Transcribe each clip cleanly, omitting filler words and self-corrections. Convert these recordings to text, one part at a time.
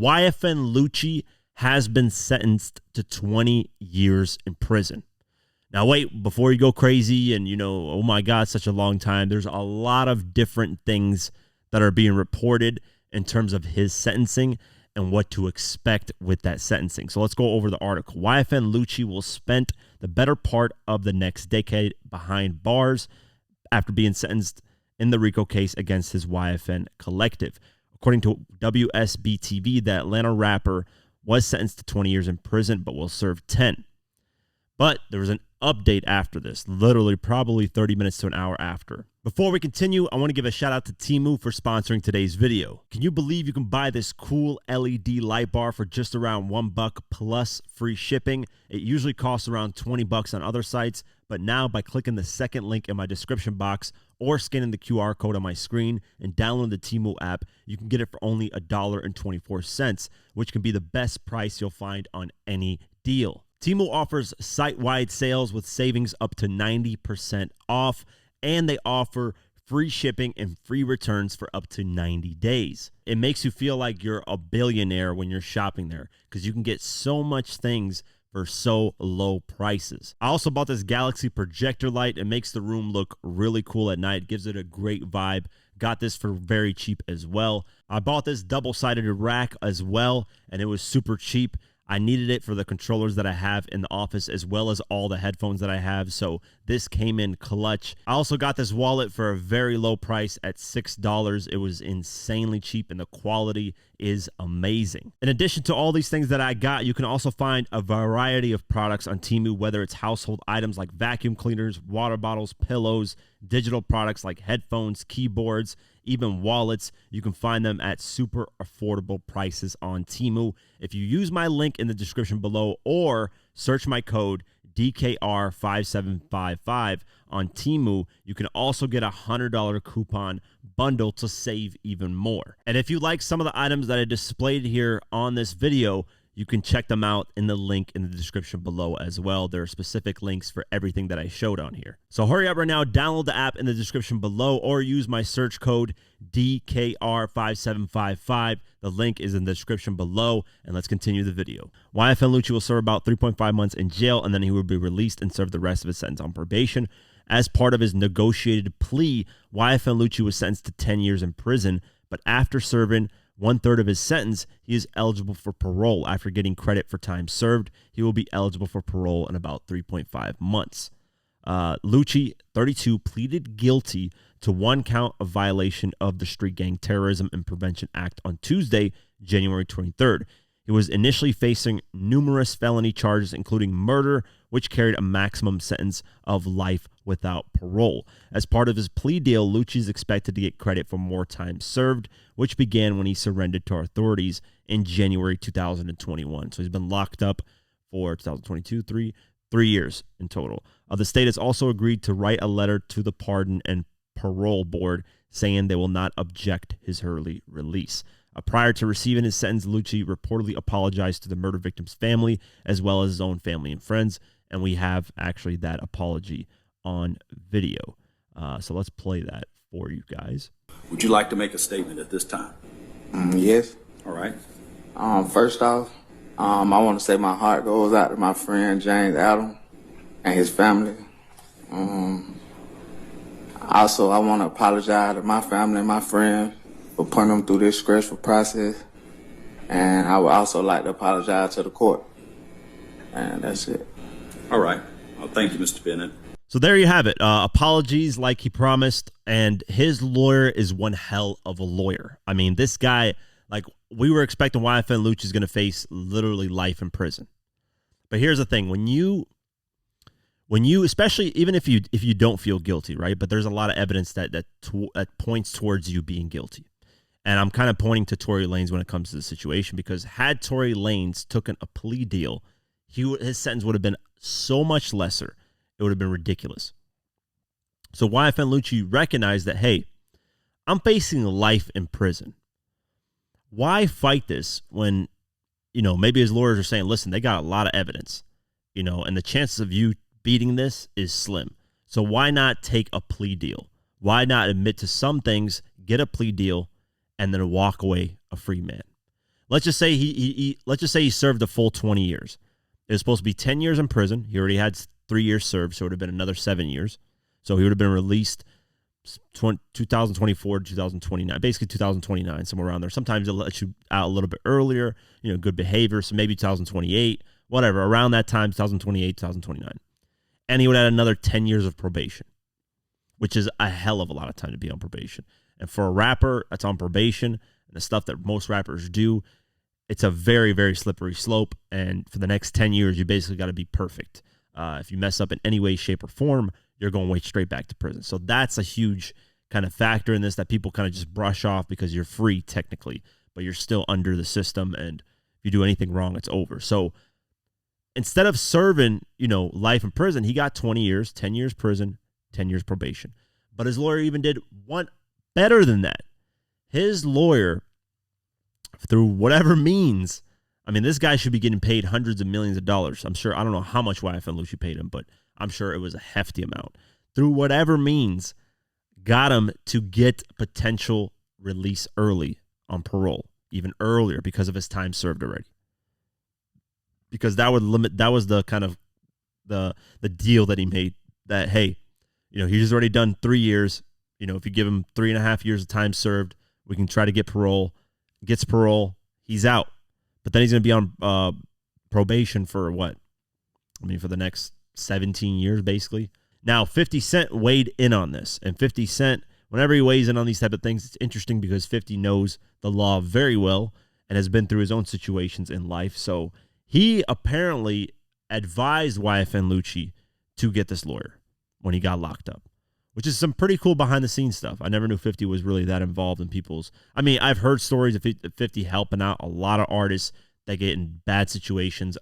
YFN Lucci has been sentenced to 20 years in prison. Now, wait, before you go crazy and, oh my God, such a long time, there's a lot of different things that are being reported in terms of his sentencing and what to expect with that sentencing. So let's go over the article. YFN Lucci will spend the better part of the next decade behind bars after being sentenced in the RICO case against his YFN collective. According to WSB-TV, the Atlanta rapper was sentenced to 20 years in prison but will serve 10. But there was an update after this, literally probably 30 minutes to an hour after. Before we continue, I want to give a shout out to Temu for sponsoring today's video. Can you believe you can buy this cool LED light bar for just around $1 plus free shipping? It usually costs around $20 on other sites, but now by clicking the second link in my description box or scanning the QR code on my screen and downloading the Temu app, you can get it for only $1.24, which can be the best price you'll find on any deal. Temu offers site-wide sales with savings up to 90% off, and they offer free shipping and free returns for up to 90 days. It makes you feel like you're a billionaire when you're shopping there because you can get so much things for so low prices. I also bought this Galaxy projector light. It makes the room look really cool at night, gives it a great vibe. Got this for very cheap as well. I bought this double-sided rack as well, and it was super cheap. I needed it for the controllers that I have in the office as well as all the headphones that I have, so this came in clutch. I also got this wallet for a very low price at $6. It was insanely cheap and the quality is amazing. In addition to all these things that I got, you can also find a variety of products on Temu, whether it's household items like vacuum cleaners, water bottles, pillows, digital products like headphones, keyboards, even wallets. You can find them at super affordable prices on Temu. If you use my link in the description below or search my code DKR5755 on Temu, you can also get a $100 coupon bundle to save even more. And if you like some of the items that I displayed here on this video, you can check them out in the link in the description below as well. There are specific links for everything that I showed on here. So hurry up right now, download the app in the description below or use my search code DKR5755. The link is in the description below, and let's continue the video. YFN Lucci will serve about 3.5 months in jail, and then he will be released and serve the rest of his sentence on probation. As part of his negotiated plea, YFN Lucci was sentenced to 10 years in prison, but after serving 1/3 of his sentence, he is eligible for parole. After getting credit for time served, he will be eligible for parole in about 3.5 months. Lucci, 32, pleaded guilty to 1 count of violation of the Street Gang Terrorism and Prevention Act on Tuesday, January 23rd. He was initially facing numerous felony charges, including murder, which carried a maximum sentence of life without parole. As part of his plea deal, Lucci is expected to get credit for more time served, which began when he surrendered to authorities in January 2021. So he's been locked up for 2022, 3 years in total. The state has also agreed to write a letter to the Pardon and Parole Board saying they will not object his early release. Prior to receiving his sentence, Lucci reportedly apologized to the murder victim's family as well as his own family and friends, and we have actually that apology on video. So let's play that for you guys. Would you like to make a statement at this time? Yes. All right. First off, I want to say my heart goes out to my friend James Adam and his family. Also, I want to apologize to my family and my friends for putting them through this stressful process. And I would also like to apologize to the court. And that's it. All right. Well, thank you, Mr. Bennett. So there you have it. Apologies like he promised, and his lawyer is one hell of a lawyer. I mean, this guy, like, we were expecting YFN Lucci is going to face literally life in prison. But here's the thing. When you especially, even if you don't feel guilty, right? But there's a lot of evidence that points towards you being guilty. And I'm kind of pointing to Tory Lanez when it comes to the situation, because had Tory Lanez taken a plea deal, his sentence would have been so much lesser. It would have been ridiculous. So YFN Lucci recognized that, hey, I'm facing life in prison. Why fight this when, maybe his lawyers are saying, listen, they got a lot of evidence, and the chances of you beating this is slim. So why not take a plea deal? Why not admit to some things, get a plea deal, and then walk away a free man? let's just say he served the full 20 years. It was supposed to be 10 years in prison. He already had 3 years served, so it would have been another 7 years. So he would have been released 2024 to 2029, basically 2029, somewhere around there. Sometimes they'll let you out a little bit earlier, good behavior, so maybe 2028, whatever, around that time, 2028, 2029. And he would add another 10 years of probation, which is a hell of a lot of time to be on probation. And for a rapper that's on probation, and the stuff that most rappers do, it's a very, very slippery slope. And for the next 10 years, you basically got to be perfect. If you mess up in any way, shape, or form, you're going way straight back to prison. So that's a huge kind of factor in this that people kind of just brush off because you're free technically, but you're still under the system. And if you do anything wrong, it's over. So instead of serving, life in prison, he got 20 years, 10 years prison, 10 years probation. But his lawyer even did one better than that. His lawyer, through whatever means, I mean, this guy should be getting paid hundreds of millions of dollars. I'm sure, I don't know how much YFN Lucci paid him, but I'm sure it was a hefty amount. Through whatever means, got him to get potential release early on parole, even earlier because of his time served already. Because that was the kind of the deal that he made, that, hey, he's already done 3 years. If you give him 3.5 years of time served, we can try to get parole. Gets parole, he's out. But then he's going to be on probation for what? For the next 17 years, basically. Now, 50 Cent weighed in on this. And 50 Cent, whenever he weighs in on these type of things, it's interesting because 50 knows the law very well and has been through his own situations in life. So he apparently advised YFN Lucci to get this lawyer when he got locked up, which is some pretty cool behind-the-scenes stuff. I never knew 50 was really that involved in people's... I've heard stories of 50 helping out a lot of artists that get in bad situations.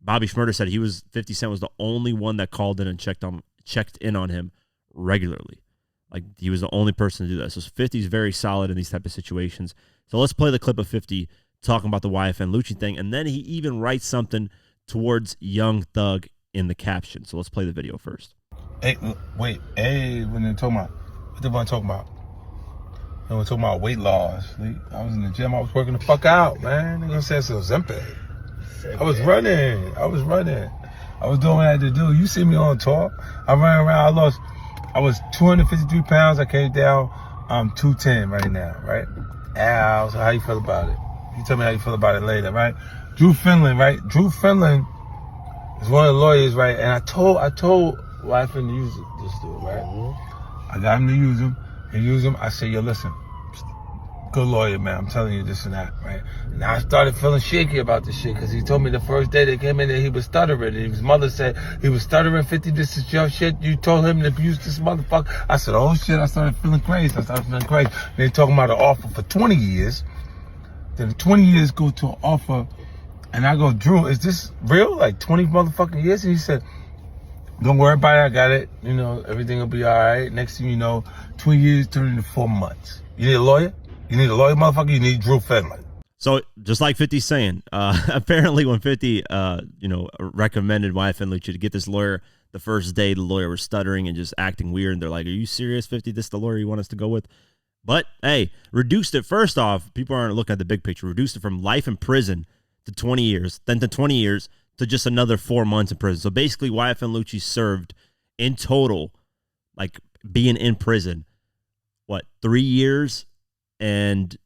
Bobby Shmurda said 50 Cent was the only one that called in and checked in on him regularly. Like, he was the only person to do that. So 50 is very solid in these type of situations. So let's play the clip of 50 talking about the YFN Lucci thing, and then he even writes something towards Young Thug in the caption. So let's play the video first. Hey, wait, when they're talking about, what they want to talk about? They were talking about weight loss. I was in the gym, I was working the fuck out, man. They gonna say it's Ozempic. I was running. I was doing what I had to do. You see me on tour. I ran around, I was 253 pounds. I came down, I'm 210 right now, right? Al, so how you feel about it? You tell me how you feel about it later, right? Drew Finland, right? Drew Finland is one of the lawyers, right? And I told YFN to use this dude, right? I got him to use him. He used him. I said, yo, listen, good lawyer, man. I'm telling you this and that, right? And I started feeling shaky about this shit because he told me the first day they came in there he was stuttering. And his mother said he was stuttering. 50, this is your shit. You told him to abuse this motherfucker. I said, oh shit. I started feeling crazy. They talking about an offer for 20 years. Then the 20 years go to an offer. And I go, Drew, is this real? Like 20 motherfucking years? And he said, don't worry about it. I got it. Everything will be all right. Next thing you know, 2 years turned into 4 months. You need a lawyer? You need a lawyer, motherfucker? You need Drew Finland. So just like 50's saying, apparently when 50, recommended YFN Lucci to get this lawyer, the first day the lawyer was stuttering and just acting weird. And they're like, are you serious, 50? This is the lawyer you want us to go with? But, hey, reduced it. First off, people aren't looking at the big picture. Reduced it from life in prison to 20 years, then to 20 years, to just another 4 months in prison. So basically, YFN Lucci served in total, like being in prison, 3 years and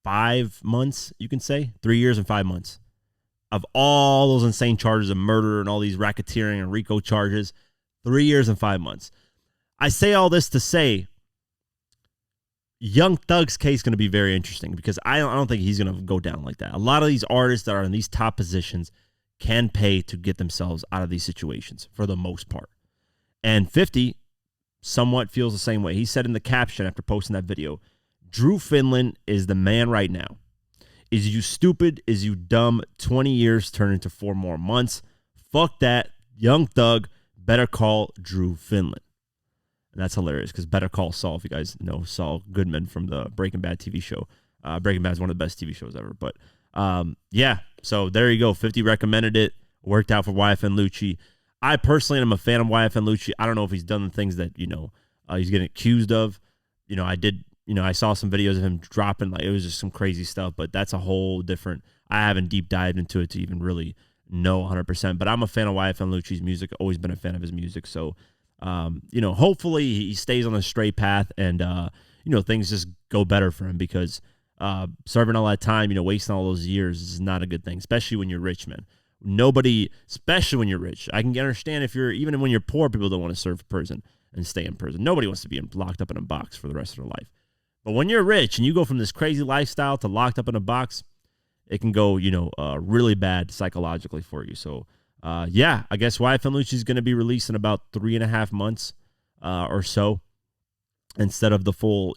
5 months, you can say? 3 years and 5 months of all those insane charges of murder and all these racketeering and RICO charges. 3 years and 5 months. I say all this to say Young Thug's case is going to be very interesting because I don't think he's going to go down like that. A lot of these artists that are in these top positions can pay to get themselves out of these situations for the most part. And 50 somewhat feels the same way. He said in the caption after posting that video, Drew Finland is the man right now. Is you stupid? Is you dumb? 20 years turn into 4 more months. Fuck that. Young Thug, better call Drew Finland. And that's hilarious because Better Call Saul, if you guys know Saul Goodman from the Breaking Bad TV show. Breaking Bad is one of the best TV shows ever. But yeah, so there you go. 50 recommended it. Worked out for YFN Lucci. I personally am a fan of YFN Lucci. I don't know if he's done the things that, he's getting accused of. I did, I saw some videos of him dropping, like, it was just some crazy stuff, but that's a whole different, I haven't deep dived into it to even really know 100%, but I'm a fan of YFN Lucci's music, always been a fan of his music. So, hopefully he stays on the straight path and, things just go better for him, because serving all that time, wasting all those years is not a good thing, especially when you're rich, man. Nobody, especially when you're rich. I can understand even when you're poor, people don't want to serve prison and stay in prison. Nobody wants to be locked up in a box for the rest of their life. But when you're rich and you go from this crazy lifestyle to locked up in a box, it can go, really bad psychologically for you. So, I guess YFN Lucci is going to be released in about 3.5 months or so, instead of the full,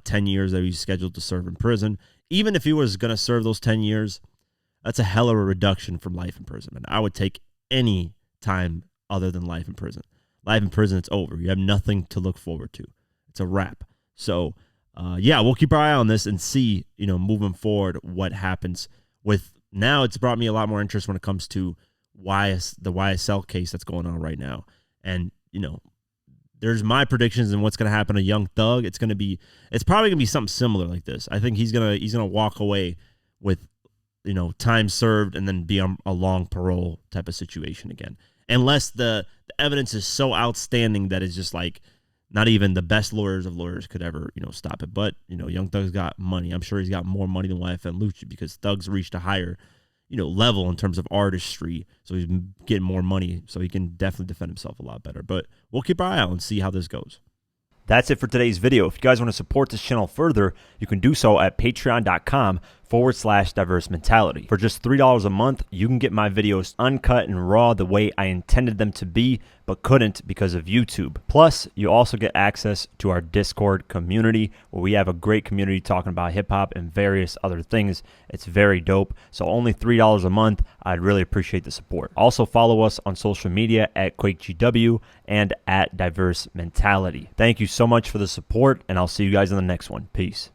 10 years that he's scheduled to serve in prison. Even if he was going to serve those 10 years, that's a hell of a reduction from life in prison. And I would take any time other than life in prison. Life in prison, it's over. You have nothing to look forward to. It's a wrap. So, we'll keep our eye on this and see, moving forward, what happens with. Now it's brought me a lot more interest when it comes to the YSL case that's going on right now. And, there's my predictions and what's going to happen to Young Thug. It's probably going to be something similar like this. I think he's going to walk away with, time served and then be on a long parole type of situation again. Unless the evidence is so outstanding that it's just like not even the best lawyers of lawyers could ever, stop it. But, Young Thug's got money. I'm sure he's got more money than YFN Lucci, because Thug's reached a higher, level in terms of artistry. So he's getting more money. So he can definitely defend himself a lot better. But we'll keep our eye out and see how this goes. That's it for today's video. If you guys want to support this channel further, you can do so at patreon.com/diverse mentality. For just $3 a month, you can get my videos uncut and raw the way I intended them to be, but couldn't because of YouTube. Plus, you also get access to our Discord community, where we have a great community talking about hip hop and various other things. It's very dope. So only $3 a month. I'd really appreciate the support. Also follow us on social media at QuakeGW and at Diverse Mentality. Thank you so much for the support, and I'll see you guys in the next one. Peace.